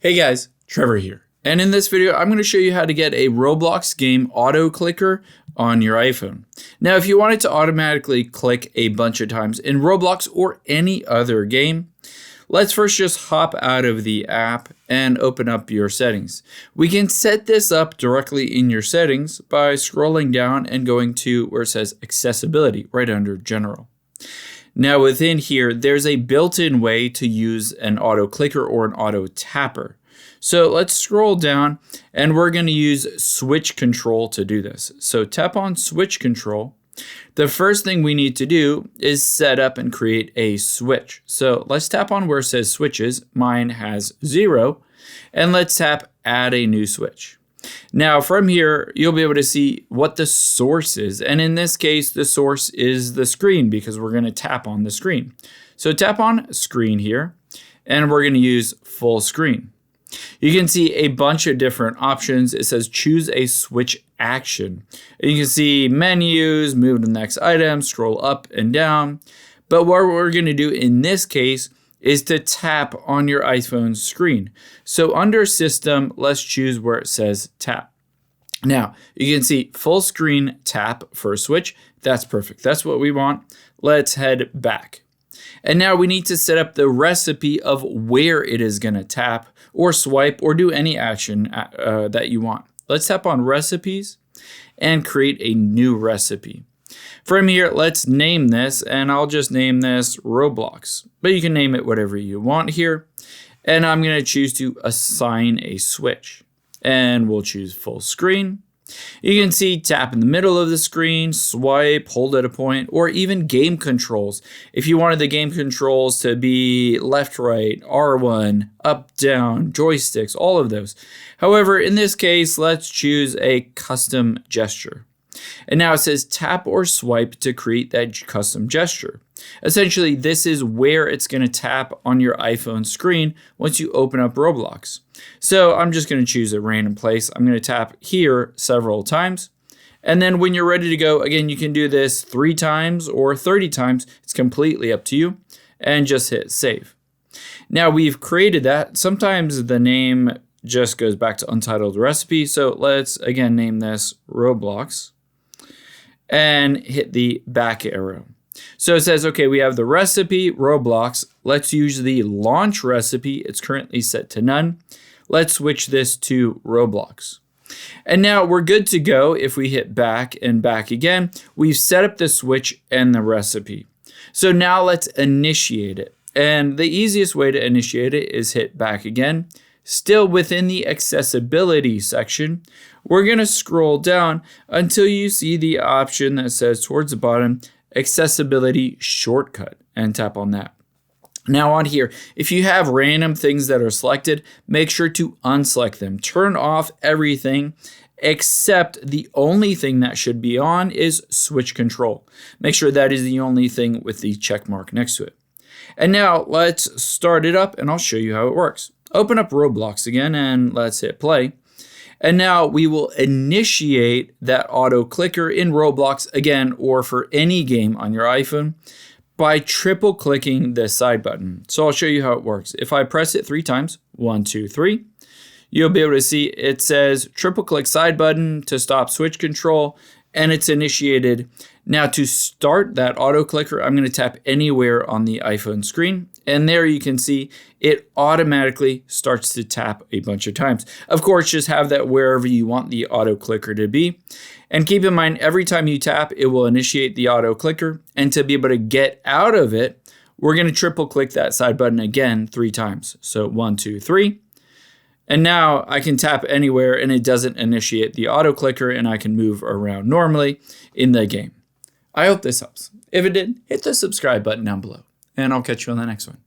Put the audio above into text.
Hey guys, Trevor here. And in this video, I'm going to show you how to get a Roblox game auto clicker on your iPhone. Now, if you wanted to automatically click a bunch of times in Roblox or any other game, let's first just hop out of the app and open up your settings. We can set this up directly in your settings by scrolling down and going to where it says accessibility right under general. Now within here, there's a built-in way to use an auto clicker or an auto tapper. So let's scroll down and we're going to use switch control to do this. So tap on switch control. The first thing we need to do is set up and create a switch. So let's tap on where it says switches. Mine has 0. And let's tap add a new switch. Now from here, you'll be able to see what the source is. And in this case, the source is the screen because we're going to tap on the screen. So tap on screen here, and we're going to use full screen. You can see a bunch of different options. It says choose a switch action. And you can see menus, move to the next item, scroll up and down. But what we're going to do in this case is to tap on your iPhone screen. So under system, let's choose where it says tap. Now you can see full screen tap for a switch. That's perfect. That's what we want. Let's head back. And now we need to set up the recipe of where it is going to tap or swipe or do any action that you want. Let's tap on recipes and create a new recipe. From here, let's name this, and I'll just name this Roblox, but you can name it whatever you want here. And I'm going to choose to assign a switch, and we'll choose full screen. You can see tap in the middle of the screen, swipe, hold at a point, or even game controls. If you wanted the game controls to be left, right, R1, up, down, joysticks, all of those. However, in this case, let's choose a custom gesture. And now it says tap or swipe to create that custom gesture. Essentially, this is where it's going to tap on your iPhone screen once you open up Roblox. So I'm just going to choose a random place. I'm going to tap here several times. And then when you're ready to go, again, you can do this 3 times or 30 times. It's completely up to you. And just hit save. Now we've created that. Sometimes the name just goes back to untitled recipe. So let's again name this Roblox. And hit the back arrow. So it says, okay, we have the recipe, Roblox. Let's use the launch recipe. It's currently set to none. Let's switch this to Roblox. And now we're good to go. If we hit back and back again, we've set up the switch and the recipe. So now let's initiate it. And the easiest way to initiate it is hit back again. Still within the accessibility section, we're going to scroll down until you see the option that says towards the bottom, accessibility shortcut, and tap on that. Now on here, if you have random things that are selected, make sure to unselect them. Turn off everything except the only thing that should be on is switch control. Make sure that is the only thing with the check mark next to it. And now let's start it up and I'll show you how it works. Open up Roblox again and let's hit play. And now we will initiate that auto clicker in Roblox again, or for any game on your iPhone, by triple clicking the side button. So I'll show you how it works. If I press it 3 times, 1, 2, 3, you'll be able to see it says triple click side button to stop switch control, and it's initiated. Now to start that auto clicker, I'm going to tap anywhere on the iPhone screen. And there you can see it automatically starts to tap a bunch of times. Of course, just have that wherever you want the auto clicker to be. And keep in mind, every time you tap, it will initiate the auto clicker. And to be able to get out of it, we're going to triple click that side button again 3 times. So 1, 2, 3. And now I can tap anywhere and it doesn't initiate the auto clicker and I can move around normally in the game. I hope this helps. If it did, hit the subscribe button down below and I'll catch you on the next one.